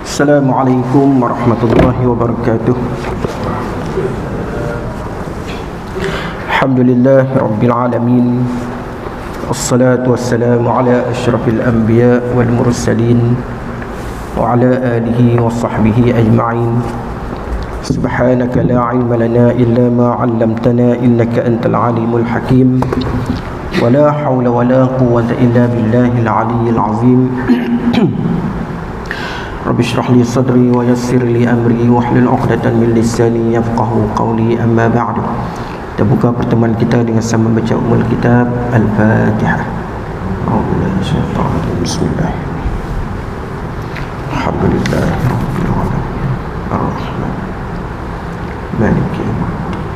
Assalamualaikum warahmatullahi wabarakatuh. Alhamdulillah Rabbil Alamin. Assalatu wassalamu ala ashrafil anbiya wal mursalin wa ala alihi wa sahbihi ajma'in. Subhanaka la ilma lana illa ma 'allamtana innaka antal alimul hakim. Wa la hawla wa la quwwata illa billahil aliyyil azim. Rabbi shrah li sadri wa yassir li amri wahlul 'uqdatam min lisani yafqahu qawli, amma ba'du. Kita buka pertemuan kita dengan sama baca Ummul Kitab Al-Fatihah. A'udzubillahi minasyaitonir rajim. Bismillah. Alhamdulillahirabbil alamin. Ar-Rahman. Maliki yaumiddin.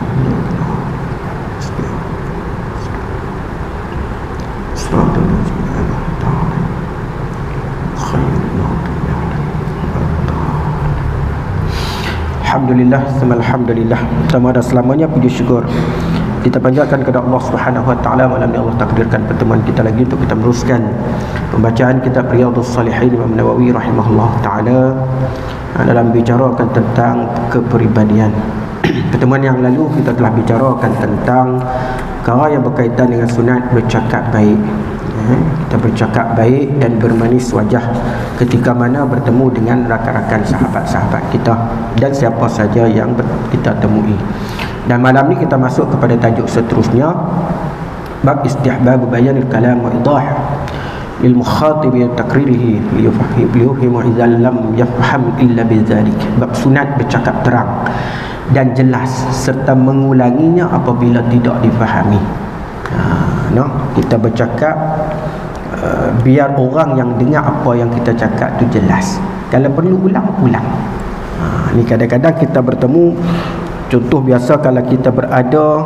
Siratal ladzina an'amta 'alaihim ghairil maghdubi 'alaihim. Alhamdulillah, alhamdulillah. Sama ada selamanya puji syukur kita panjatkan kepada Allah Subhanahu wa taala. Malam ini Allah takdirkan pertemuan kita lagi untuk kita meneruskan pembacaan kitab Riyadhus Shalihin Imam Nawawi rahimahullah taala dalam bicarakan tentang kepribadian. Pertemuan yang lalu kita telah bicarakan tentang perkara yang berkaitan dengan sunat bercakap baik. Kita bercakap baik dan bermanis wajah ketika mana bertemu dengan rakan-rakan sahabat-sahabat kita dan siapa saja yang kita temui. Dan malam ni kita masuk kepada tajuk seterusnya, bab istihbab bayanil kalam wa idah lil mukhatib wa takririhi liyufhimu idza lam yafham illa bidzalik. Bab sunat bercakap terang dan jelas serta mengulanginya apabila tidak difahami. Kita bercakap biar orang yang dengar apa yang kita cakap tu jelas. Kalau perlu ulang. Ni kadang-kadang kita bertemu, contoh biasa kalau kita berada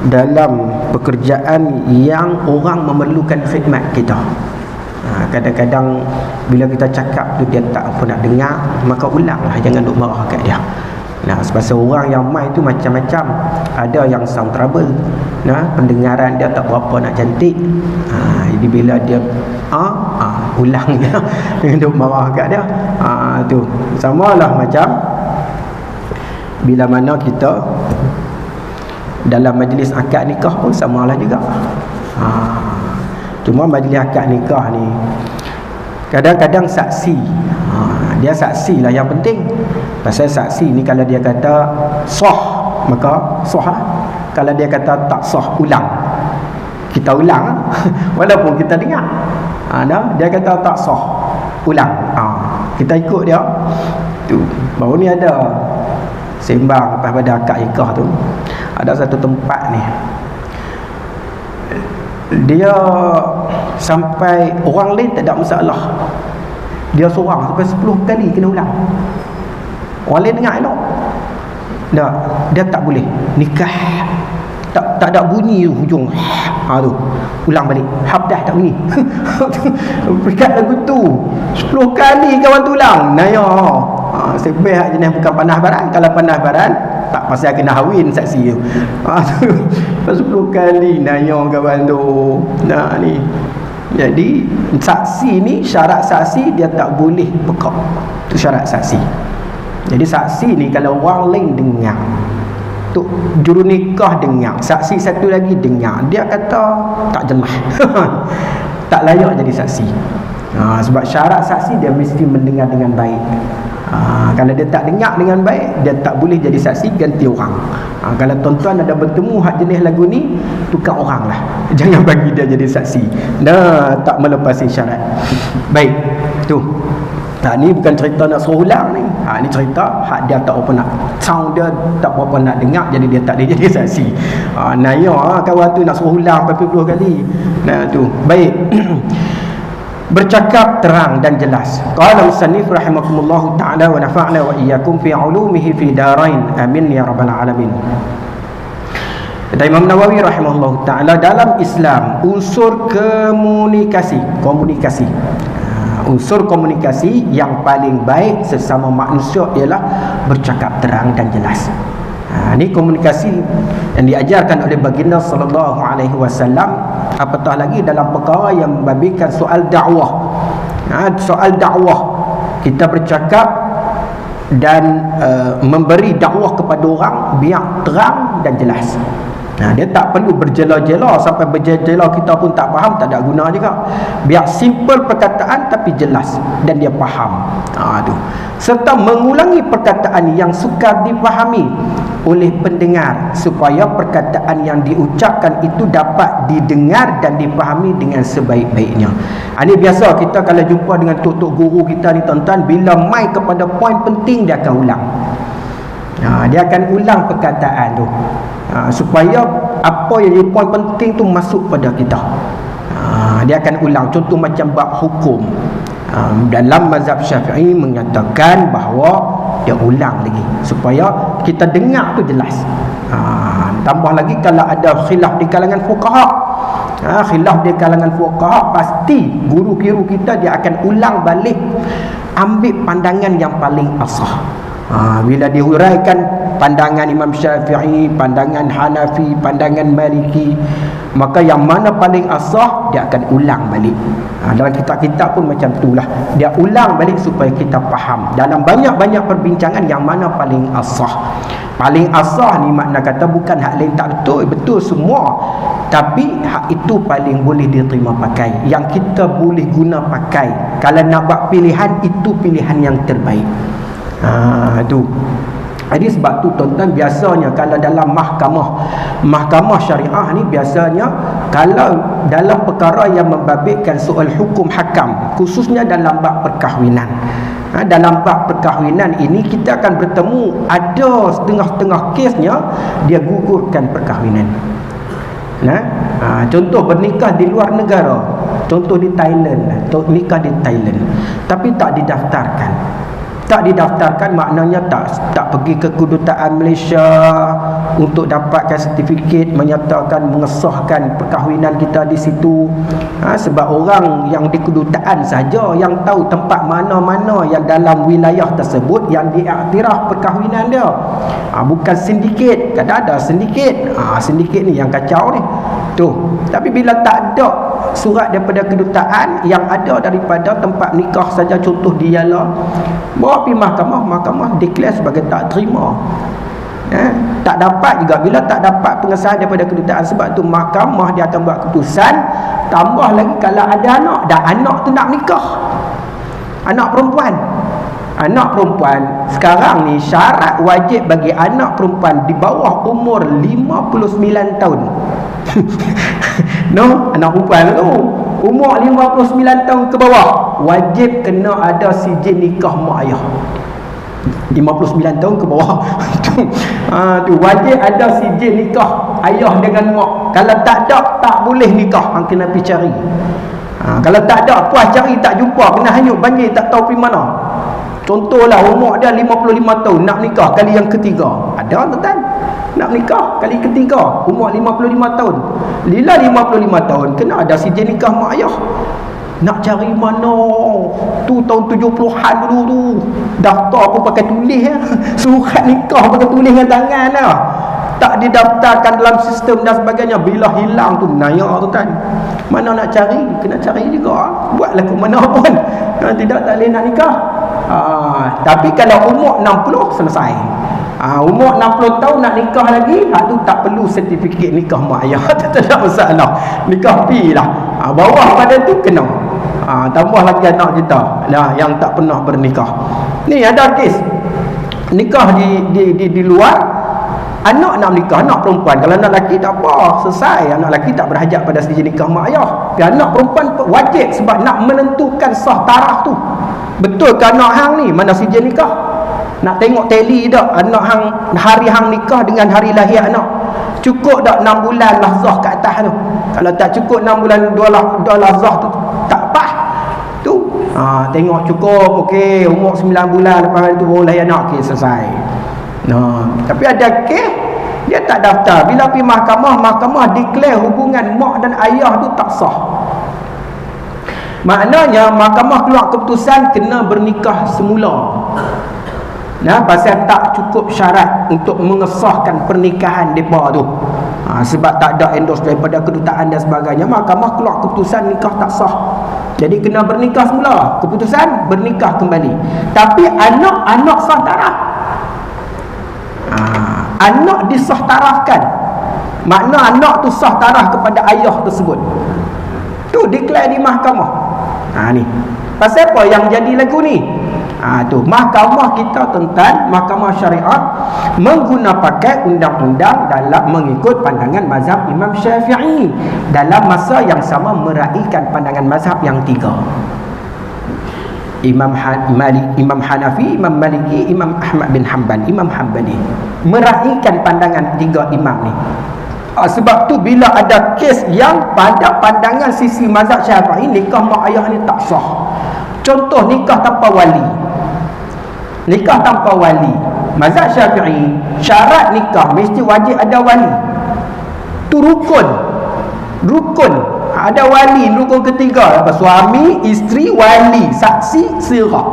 dalam pekerjaan yang orang memerlukan khidmat kita. Kadang-kadang bila kita cakap tu dia tak apa nak dengar, maka ulanglah, jangan duk marah kat dia. Sebab orang yang mai tu macam-macam. Ada yang sound trouble, pendengaran dia tak berapa nak cantik. Jadi bila dia ulang dia dengan duk marah kat dia, tu samalah macam bila mana kita dalam majlis akad nikah pun samalah juga. Cuma majlis akad nikah ni kadang-kadang saksi, dia saksi lah yang penting. Pasal saksi ni kalau dia kata sah, maka sah lah. Kalau dia kata tak sah, ulang. Kita ulang walaupun kita dengar. Dia kata tak sah, ulang. Kita ikut dia. Tu. Baru ni ada sembang lepas pada akad nikah tu. Ada satu tempat ni, dia sampai orang lain tak ada masalah, dia seorang sampai 10 kali kena ulang. Orang lain dengar elok. Dia tak boleh. Nikah tak ada bunyi hujung. Tu ulang balik. Hab dah tak bunyi. Pekat lagu tu 10 kali kawan tu ulang. Sebab hak jenis bukan panah baran. Kalau panah baran tak pasal kena hawin saksi tu. 10 kali naya kawan tu. Ni. Jadi saksi ni, syarat saksi dia tak boleh pekak. Tu syarat saksi. Jadi saksi ni kalau orang lain dengar, tu juru nikah dengar, saksi satu lagi dengar, dia kata tak jelas. Tak layak jadi saksi. Sebab syarat saksi dia mesti mendengar dengan baik. Kalau dia tak dengar dengan baik, dia tak boleh jadi saksi, ganti orang. Kalau tuan-tuan ada bertemu hak jenis lagu ni, tukar orang lah. Jangan bagi dia jadi saksi. Tak melepasi syarat. Baik, tu. Ni bukan cerita nak suruh ulang ni. Ni cerita hak dia tak apa nak, sound dia tak apa nak dengar, jadi dia tak boleh jadi saksi. Kawan tu nak suruh ulang 40 kali. Tu. Baik. Bercakap terang dan jelas. Qala musannif rahimakumullah ta'ala wa nafa'na wa iyyakum fi 'ulumihi fi darain. Amin ya rabbal alamin. Kata Imam Nawawi rahimahullah ta'ala, dalam Islam unsur komunikasi unsur komunikasi yang paling baik sesama manusia ialah bercakap terang dan jelas. Ini komunikasi yang diajarkan oleh baginda sallallahu alaihi wasallam, apatah lagi dalam perkara yang membabitkan soal dakwah. Soal dakwah, kita bercakap dan memberi dakwah kepada orang biar terang dan jelas. Dia tak perlu berjela-jela, sampai berjela-jela kita pun tak faham, tak ada guna juga. Biar simple perkataan tapi jelas dan dia faham. Tu. Serta mengulangi perkataan yang sukar dipahami oleh pendengar, supaya perkataan yang diucapkan itu dapat didengar dan dipahami dengan sebaik-baiknya. Ini biasa kita kalau jumpa dengan tok-tok guru kita ni tuan-tuan, bila mai kepada poin penting dia akan ulang. Dia akan ulang perkataan tu, supaya apa yang jadi poin penting tu masuk pada kita. Dia akan ulang. Contoh macam bab hukum, dalam mazhab Syafi'i menyatakan bahawa dia ulang lagi supaya kita dengar tu jelas. Tambah lagi kalau ada khilaf di kalangan fuqaha, khilaf di kalangan fuqaha, pasti guru-guru kita dia akan ulang balik, ambil pandangan yang paling asah. Bila dihuraikan pandangan Imam Syafi'i, pandangan Hanafi, pandangan Maliki, maka yang mana paling asah dia akan ulang balik. Dalam kitab-kitab pun macam itulah, dia ulang balik supaya kita faham. Dalam banyak-banyak perbincangan yang mana paling asah. Paling asah ni makna kata bukan hak lain tak betul, betul semua, tapi hak itu paling boleh diterima pakai, yang kita boleh guna pakai. Kalau nak buat pilihan, itu pilihan yang terbaik. Tu. Jadi sebab tu tuan-tuan, biasanya kalau dalam mahkamah syariah ni, biasanya kalau dalam perkara yang membabitkan soal hukum hakam, khususnya dalam bab perkahwinan, dalam bab perkahwinan ini kita akan bertemu ada setengah-setengah kesnya dia gugurkan perkahwinan. Contoh bernikah di luar negara, contoh di Thailand, nikah di Thailand, tapi tak didaftarkan. Tak didaftarkan maknanya tak pergi ke kedutaan Malaysia untuk dapatkan sertifikat menyatakan, mengesahkan perkahwinan kita di situ. Sebab orang yang di kedutaan saja yang tahu tempat mana-mana yang dalam wilayah tersebut yang diiktiraf perkahwinan dia. Bukan sindiket. Kadang ada sindiket. Sindiket ni yang kacau ni. Tapi bila tak ada surat daripada kedutaan, yang ada daripada tempat nikah saja, contoh dialah bawa pergi mahkamah declare sebagai tak terima. Tak dapat juga. Bila tak dapat pengesahan daripada kedutaan, sebab tu mahkamah dia akan buat keputusan. Tambah lagi kalau ada anak, dan anak tu nak nikah, anak perempuan sekarang ni syarat wajib bagi anak perempuan di bawah umur 59 tahun. Anak perempuan tu umur 59 tahun ke bawah wajib kena ada sijil nikah mak ayah. 59 tahun ke bawah tu wajib ada sijil nikah ayah dengan mak. Kalau tak ada, tak boleh nikah. Kena pergi cari. Kalau tak ada, puas cari tak jumpa, kena hanyut banjir, tak tahu pergi mana. Contohlah umur dia 55 tahun, nak nikah kali yang ketiga. Ada tuan-tuan nak nikah kali ketiga, umur 55 tahun. Lila 55 tahun kena ada sijil nikah mak ayah. Nak cari mana? Tu tahun 70-an dulu tu. Daftar pun pakai tulis ya. Surat nikah pakai tulis dengan tangan lah. Tak didaftarkan dalam sistem dan sebagainya. Bila hilang tu naya tu kan. Mana nak cari? Kena cari juga. Buatlah ke mana pun. Tidak tak boleh nak nikah. Tapi kalau umur 60 selesai. Umur 60 tahun nak nikah lagi, tu tak perlu sertifikat nikah mak ayah. Tak ada masalah. Nikah pi lah. Bawah pada tu kena. Tambah lagi anak kita lah yang tak pernah bernikah. Ni ada kes nikah di luar, anak nak nikah, anak perempuan. Kalau anak lelaki tak apa, selesai. Anak lelaki tak berhajat pada sijil nikah mak ayah. Tapi anak perempuan wajib, sebab nak menentukan sah taraf tu. Betul ke anak hang ni mana sijil nikah? Nak tengok tally tak anak hang, hari hang nikah dengan hari lahir anak? Cukup tak 6 bulan lahzah kat atas tu? Kalau tak cukup 6 bulan 2 lahzah tu tak pas tu. Tengok cukup, okey, umur 9 bulan lepas tu baru lahir anak, okey, selesai. Tapi ada kes Dia tak daftar. Bila pergi mahkamah, mahkamah declare hubungan mak dan ayah tu tak sah. Maknanya mahkamah keluar keputusan kena bernikah semula. Nah, pasal tak cukup syarat untuk mengesahkan pernikahan mereka tu. Sebab tak ada endorse daripada kedutaan dan sebagainya, mahkamah keluar keputusan nikah tak sah. Jadi kena bernikah semula. Keputusan bernikah kembali. Tapi anak-anak sah taraf. Anak disah tarafkan. Makna anak tu sah taraf kepada ayah tersebut. Tu declare di mahkamah. Ni. Pasal apa yang jadi lagu ni? Tu mahkamah kita tuan-tuan, mahkamah syariat mengguna pakai undang-undang dalam mengikut pandangan mazhab Imam Syafi'i dalam masa yang sama meraihkan pandangan mazhab yang tiga. Imam Hanafi, Imam Maliki, Imam Ahmad bin Hanbal, Imam Hanbali meraihkan pandangan tiga imam ni. Sebab tu bila ada kes yang pada pandangan sisi mazhab Syafi'i nikah mak ayah ni tak sah. Contoh nikah tanpa wali. Nikah tanpa wali, mazhab Syafi'i syarat nikah mesti wajib ada wali. Tu rukun. Ada wali, rukun ketiga apa? Suami, isteri, wali, saksi, sirah.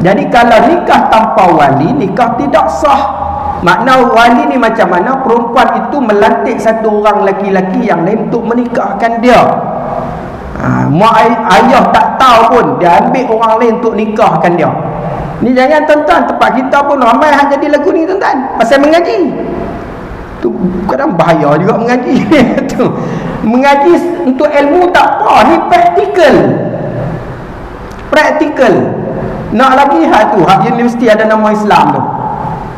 Jadi kalau nikah tanpa wali, nikah tidak sah. Makna wali ni macam mana? Perempuan itu melantik satu orang lelaki-lelaki yang lain untuk menikahkan dia. Mak ayah tak tahu pun, dia ambil orang lain untuk nikahkan dia. Ni jangan tuan-tuan, tempat kita pun ramai yang jadi lagu ni tuan-tuan, pasal mengaji. Tu kadang bahaya juga mengaji. Tu mengaji untuk ilmu tak apa, ni praktikal. Nak lagi hak tu, hak universiti ada nama Islam tu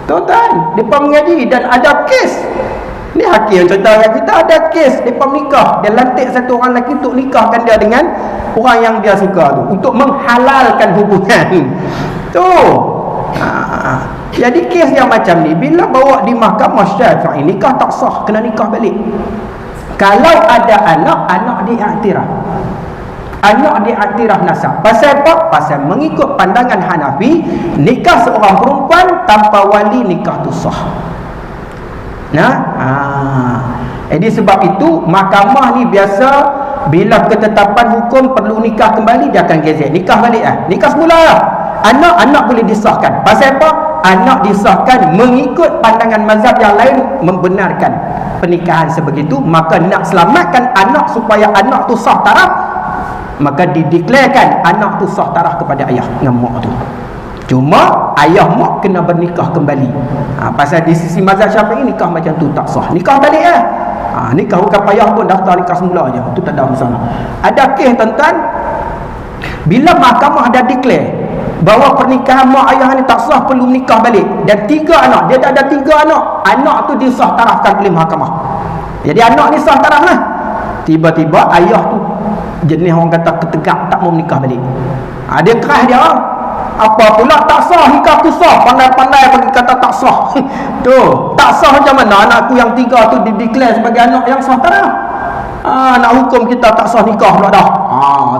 tuan-tuan, mereka mengaji dan ada kes. Ni hakim contoh kita ada kes mereka menikah, dia lantik satu orang lelaki untuk nikahkan dia dengan orang yang dia suka tu, untuk menghalalkan hubungan tu. Jadi kes yang macam ni bila bawa di mahkamah Syafi'i, nikah tak sah, kena nikah balik. Kalau ada anak diiktiraf. Anak diiktiraf nasab. Pasal apa? Pasal mengikut pandangan Hanafi, nikah seorang perempuan tanpa wali nikah tu sah. Jadi sebab itu mahkamah ni biasa bila ketetapan hukum perlu nikah kembali, dia akan gazet nikah balik nikah semula lah. Anak boleh disahkan. Pasal apa? Anak disahkan mengikut pandangan mazhab yang lain membenarkan pernikahan sebegitu. Maka nak selamatkan anak supaya anak tu sah taraf, maka dideklarkan anak tu sah taraf kepada ayah dengan mak tu. Cuma ayah mak kena bernikah kembali. Pasal di sisi mazhab Syafi'i nikah macam tu tak sah. Nikah balik nikah bukan payah pun, daftar nikah semula je. Tu tak ada masalah. Ada kes tuan-tuan, bila mahkamah dah declare bahawa pernikahan mak ayah ni tak sah, perlu menikah balik, dan 3 anak, dia dah ada 3 anak tu disah tarafkan oleh mahkamah. Jadi anak ni sah taraf lah. Tiba-tiba ayah tu jenis orang kata ketegak, tak mau menikah balik. Dia keras dia. Apa pula tak sah, nikah tu sah, pandai-pandai pergi kata tak sah. Tu tak sah macam mana anakku yang 3 tu dideklar sebagai anak yang sah taraf. Nak hukum kita tak sah nikah pula dah.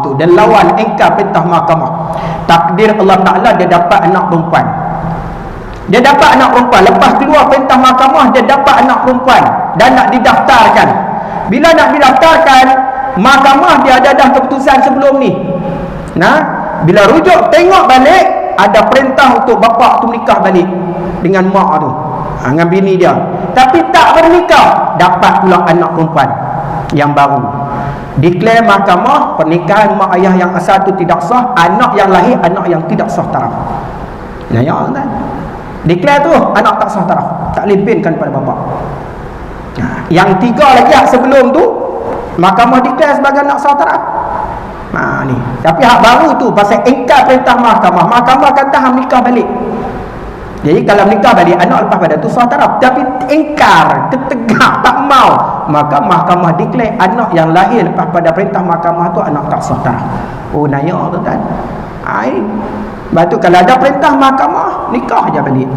Tu dia lawan engkar perintah mahkamah. Takdir Allah Ta'ala, dia dapat anak perempuan. Lepas keluar perintah mahkamah, dia dapat anak perempuan dan nak didaftarkan. Bila nak didaftarkan, mahkamah dia ada dah keputusan sebelum ni. Bila rujuk tengok balik, ada perintah untuk bapa tu menikah balik dengan mak tu, dengan bini dia. Tapi tak bernikah, dapat pula anak perempuan yang baru. Declare mahkamah pernikahan mak ayah yang asal tu tidak sah, anak yang lahir anak yang tidak sah taraf. Declare tu anak tak sah taraf, tak boleh binkan pada bapa. Yang 3 lagi sebelum tu mahkamah declare sebagai anak sah taraf. Ni. Tapi hak baru tu pasal engkar perintah mahkamah, mahkamah kata hang nikah balik. Jadi kalau nikah balik, anak lepas pada tu sah taraf. Tapi engkar, ketegak, tak mau, maka mahkamah declare anak yang lahir lepas pada perintah mahkamah tu anak tak sah taraf. Naya tu kan. Lepas tu kalau ada perintah mahkamah, nikah je balik.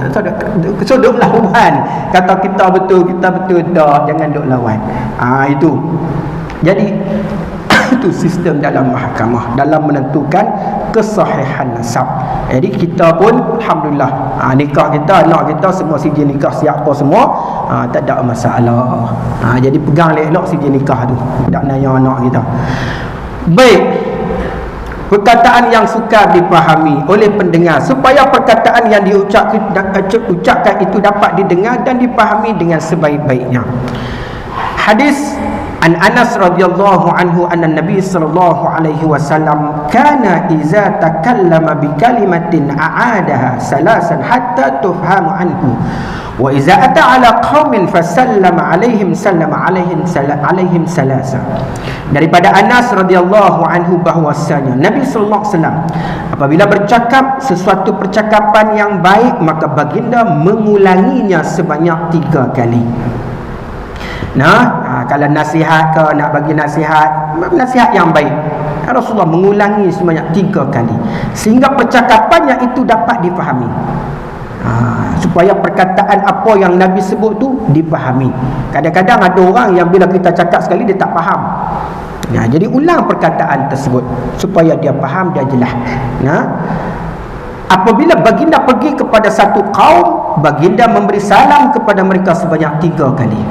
So duk lawan. Kata kita betul dah, jangan duk lawan. Itu. Jadi itu sistem dalam mahkamah dalam menentukan kesahihan nasab. Jadi kita pun alhamdulillah, nikah kita, anak kita semua sijil nikah siapa semua, tak ada masalah. Jadi pegang elok sijil nikah tu, tak naya anak kita. Baik, perkataan yang sukar dipahami oleh pendengar supaya perkataan yang diucapkan itu dapat didengar dan dipahami dengan sebaik-baiknya. Hadis an Anas radhiyallahu anhu anna Nabi sallallahu alaihi wasallam kana idza takallama bi kalimatin a'adaha salasan hatta tufhamu anhu wa idza ata ala qaumin fasallama alaihim sallama alaihim salasa. Daripada Anas radhiyallahu anhu bahwasanya Nabi sallallahu alaihi wasallam apabila bercakap sesuatu percakapan yang baik maka baginda mengulanginya sebanyak 3 kali. Kalau nasihat ke, nak bagi nasihat yang baik, Rasulullah mengulangi sebanyak 3 kali sehingga percakapannya itu dapat dipahami. Supaya perkataan apa yang Nabi sebut tu dipahami. Kadang-kadang ada orang yang bila kita cakap sekali dia tak faham. Jadi ulang perkataan tersebut supaya dia faham, dia jelas. Apabila baginda pergi kepada satu kaum, baginda memberi salam kepada mereka sebanyak 3 kali.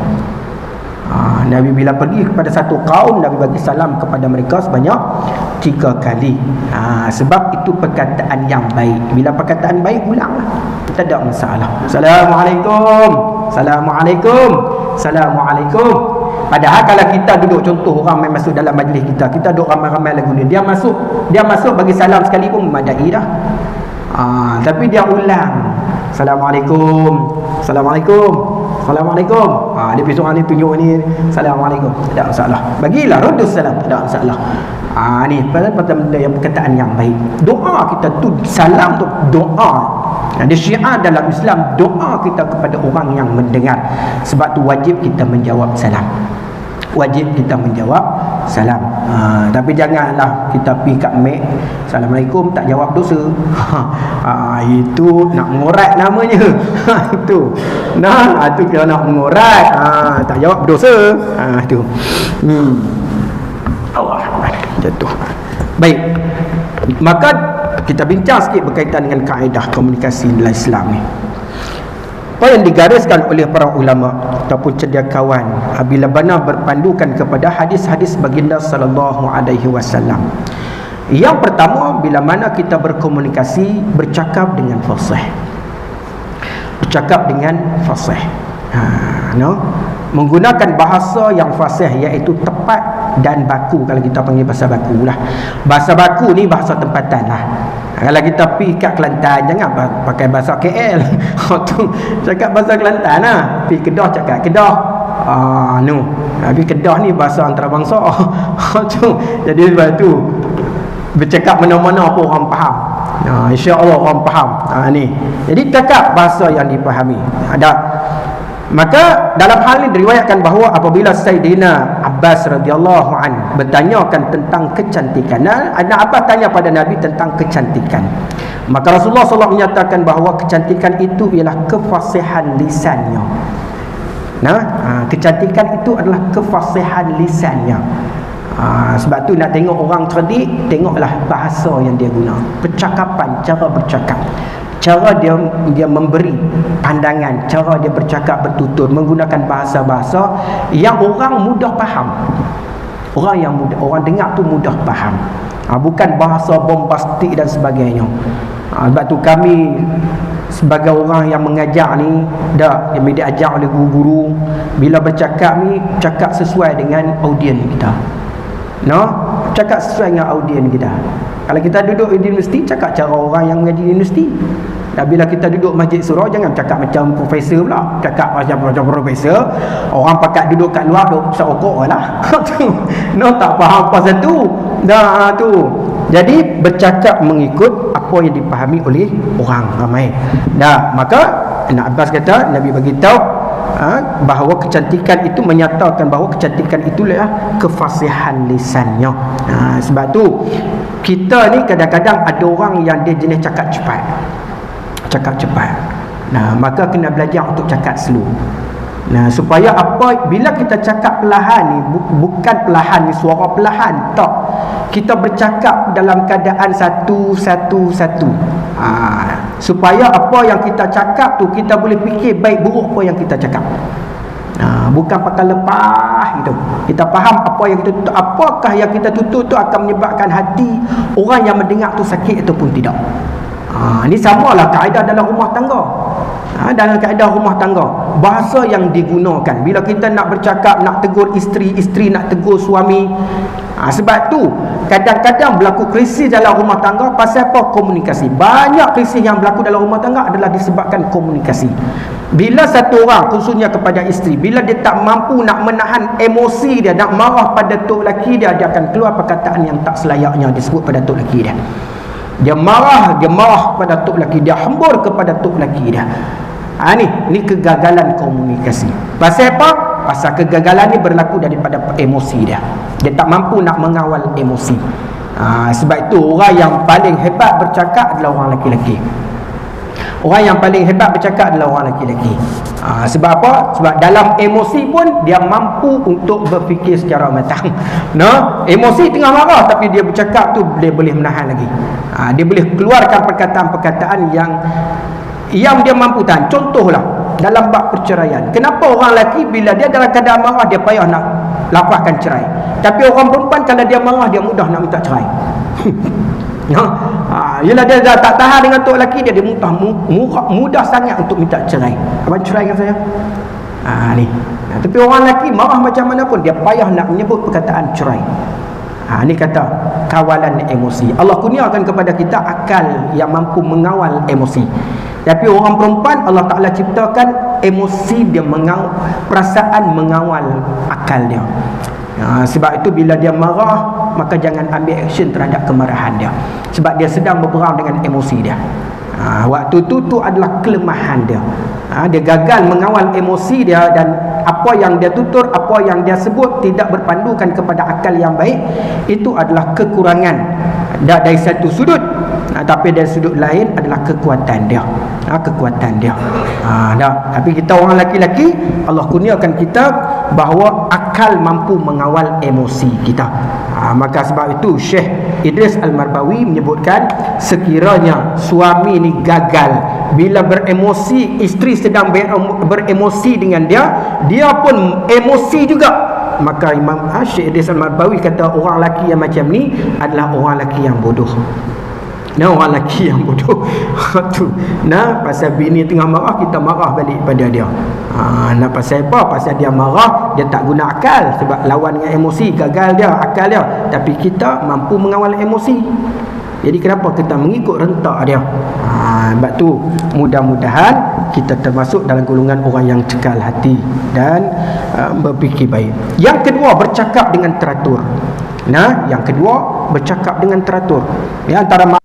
Nabi bila pergi kepada satu kaum, Nabi bagi salam kepada mereka sebanyak 3 kali. Sebab itu perkataan yang baik. Bila perkataan baik, ulanglah, tak ada masalah. Assalamualaikum, Assalamualaikum, Assalamualaikum. Padahal kalau kita duduk, contoh orang main masuk dalam majlis kita duduk ramai-ramai lagu ni, dia masuk bagi salam sekali pun memadai dah. Tapi dia ulang, Assalamualaikum, Assalamualaikum, Assalamualaikum. Dia besok ni tunjuk ni Assalamualaikum, tak ada masalah. Bagilah rudus salam, tak ada masalah. Ni pasal benda yang perkataan yang baik. Doa kita tu, salam tu doa. Ada syiar dalam Islam, doa kita kepada orang yang mendengar. Sebab tu wajib kita menjawab salam. Wajib kita menjawab salam. Tapi janganlah kita pergi kat mic, Assalamualaikum, tak jawab dosa. Itu nak mengurat namanya. Itu. Itu kalau nak mengurat, tak jawab dosa. Itu. Allah jatuh. Baik. Maka kita bincang sikit berkaitan dengan kaedah komunikasi dalam Islam ni. Apa yang digariskan oleh para ulama ataupun cendekiawan apabila benar berpandukan kepada hadis-hadis baginda sallallahu alaihi wasallam. Yang pertama, bila mana kita berkomunikasi, bercakap dengan fasih. Bercakap dengan fasih. Menggunakan bahasa yang fasih, iaitu tepat dan baku. Kalau kita panggil bahasa baku lah. Bahasa baku ni bahasa tempatan lah. Kalau kita pergi kat Kelantan, jangan pakai bahasa KL. Tu cakap bahasa Kelantan lah. Pergi Kedah cakap Kedah. Tapi Kedah ni bahasa antarabangsa. Jadi sebab tu bercakap mana-mana pun orang faham. InsyaAllah orang faham. Ni. Jadi cakap bahasa yang dipahami. Maka dalam hal ini diriwayatkan bahawa apabila Sayyidina Abbas radhiyallahu an bertanyakan tentang kecantikan, Anak Abbas tanya pada Nabi tentang kecantikan, maka Rasulullah SAW menyatakan bahawa kecantikan itu ialah kefasihan lisannya. Kecantikan itu adalah kefasihan lisannya. Sebab tu nak tengok orang cerdik, tengoklah bahasa yang dia guna, percakapan, cara bercakap, cara dia memberi pandangan, cara dia bercakap bertutur, menggunakan bahasa-bahasa yang orang mudah faham. Orang dengar tu mudah faham. Bukan bahasa bombastik dan sebagainya. Sebab tu kami sebagai orang yang mengajar ni, yang diajar oleh guru-guru, bila bercakap ni, cakap sesuai dengan audien kita. Cakap sesuai dengan audien kita. Kalau kita duduk di universiti, cakap cara orang yang mengaji di universiti. Dan bila kita duduk masjid surau, jangan cakap macam profesor pula. Cakap macam profesor. Orang pakat duduk kat luar, duduk pusat rokok lah. Tak faham pasal tu. Tu. Jadi bercakap mengikut apa yang dipahami oleh orang ramai. Maka Anak Abbas kata, Nabi bagi tahu bahawa kecantikan itu menyatakan bahawa kecantikan itulah kefasihan lisannya. Sebab tu kita ni kadang-kadang ada orang yang dia jenis cakap cepat. Maka kena belajar untuk cakap slow. Nah, supaya apa, bila kita cakap perlahan ni bukan perlahan ni suara perlahan, tak. Kita bercakap dalam keadaan satu. Supaya apa yang kita cakap tu kita boleh fikir baik buruk apa yang kita cakap. Bukan pakai lepas gitu. Kita faham apa yang kita tutup, apakah yang kita tutup tu akan menyebabkan hati orang yang mendengar tu sakit ataupun tidak. Ini samalah kaedah dalam rumah tangga. Dalam kaedah rumah tangga, bahasa yang digunakan bila kita nak bercakap, nak tegur isteri, isteri nak tegur suami. Sebab tu kadang-kadang berlaku krisis dalam rumah tangga pasal apa? Komunikasi. Banyak krisis yang berlaku dalam rumah tangga adalah disebabkan komunikasi. Bila satu orang, khususnya kepada isteri, bila dia tak mampu nak menahan emosi dia, nak marah pada tok lelaki dia, dia akan keluar perkataan yang tak selayaknya disebut pada tok lelaki dia. Dia marah pada tok lelaki dia, hembur kepada tok lelaki dia. Ni kegagalan komunikasi. Pasal apa? Pasal kegagalan ni berlaku daripada emosi dia. Dia tak mampu nak mengawal emosi. Sebab itu orang yang paling hebat bercakap adalah orang lelaki-lelaki. Orang yang paling hebat bercakap adalah orang lelaki-lelaki. Sebab apa? Sebab dalam emosi pun dia mampu untuk berfikir secara matang. Emosi tengah marah tapi dia bercakap tu dia boleh menahan lagi. Dia boleh keluarkan perkataan-perkataan yang dia mampu tahan. Contohlah dalam bab perceraian. Kenapa orang lelaki bila dia dalam keadaan marah dia payah nak lafazkan cerai, tapi orang perempuan kalau dia marah dia mudah nak minta cerai. Yelah dia dah tak tahan dengan tok lelaki dia mudah sangat untuk minta cerai. Abang ceraikan saya. Tapi orang lelaki marah macam mana pun dia payah nak menyebut perkataan cerai. Ni kata kawalan emosi. Allah kurniakan kepada kita akal yang mampu mengawal emosi. Tapi orang perempuan Allah Ta'ala ciptakan emosi dia perasaan mengawal akal dia. Sebab itu bila dia marah, maka jangan ambil action terhadap kemarahan dia, sebab dia sedang berperang dengan emosi dia. Waktu tu adalah kelemahan dia. Dia gagal mengawal emosi dia, dan apa yang dia tutur, apa yang dia sebut tidak berpandukan kepada akal yang baik. Itu adalah kekurangan dari satu sudut, tapi dari sudut lain adalah kekuatan dia. Tapi kita orang lelaki-lelaki Allah kurniakan kita bahawa akal mampu mengawal emosi kita. Maka sebab itu Syekh Idris Al-Marbawi menyebutkan sekiranya suami ni gagal bila beremosi, isteri sedang beremosi dengan dia pun emosi juga, maka Imam Syekh Idris Al-Marbawi kata orang lelaki yang macam ni adalah orang lelaki yang bodoh. Orang lelaki yang bodoh tu. Pasal bini tengah marah, kita marah balik pada dia. Pasal apa? Pasal dia marah, dia tak guna akal. Sebab lawan dengan emosi, gagal dia, akal dia. Tapi kita mampu mengawal emosi. Jadi kenapa kita mengikut rentak dia? Sebab tu mudah-mudahan kita termasuk dalam golongan orang yang cekal hati dan berfikir baik. Yang kedua, bercakap dengan teratur. Yang kedua, bercakap dengan teratur. Antara